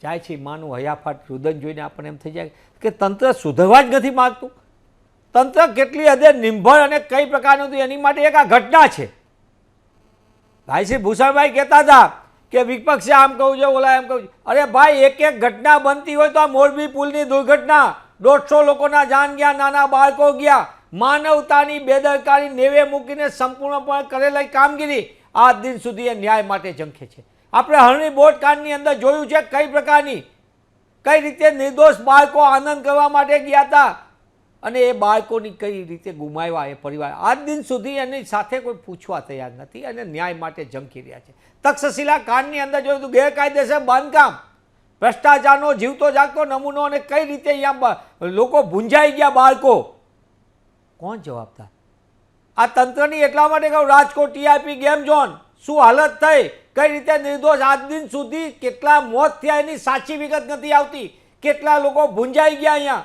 જાય છે માનું હયાફાટ રુદન જોઈને આપણને એમ થઈ જાય કે તંત્ર સુધરવા જ નથી માગતું. તંત્ર કેટલી હદે નિર્ભર અને કઈ પ્રકારનું હતું એની માટે એક આ ઘટના છે. ભાઈ શ્રી ભૂષણભાઈ કહેતા હતા કે વિપક્ષે આમ કહું છે, ઓલા એમ કહું છે. અરે ભાઈ, એક એક ઘટના બનતી હોય તો આ મોરબી પુલની દુર્ઘટના, 150 લોકોના જાન ગયા, નાના બાળકો ગયા, માનવતાની બેદરકારી નેવે મૂકીને સંપૂર્ણપણે કરેલી કામગીરી આજ દિન સુધી એ ન્યાય માટે ઝંખે છે. આપણે હરણી બોટ કાંડની અંદર જોયું છે કઈ પ્રકારની, કઈ રીતે નિર્દોષ બાળકો આનંદ કરવા માટે ગયા હતા અને એ બાળકોની કઈ રીતે ગુમાવ્યા એ પરિવાર. આજ દિન સુધી એની સાથે કોઈ પૂછવા તૈયાર નથી અને ન્યાય માટે ઝંખી રહ્યા છે. તક્ષશિલા કાંડની અંદર જોયું તો ગેરકાયદેસર બાંધકામ, ભ્રષ્ટાચારનો જીવતો જાગતો નમૂનો અને કઈ રીતે અહીંયા લોકો ભૂંજાઈ ગયા, બાળકો. કોણ જવાબદાર? આ તંત્રની એટલા માટે કહું, રાજકોટ ટીઆરપી ગેમ ઝોન શું હાલત થઈ, કઈ રીતે નિર્દોષ આજ દિન સુધી કેટલા મોત થયા એની સાચી વિગત નથી આવતી, કેટલા લોકો ભૂંજાઈ ગયા અહીંયા.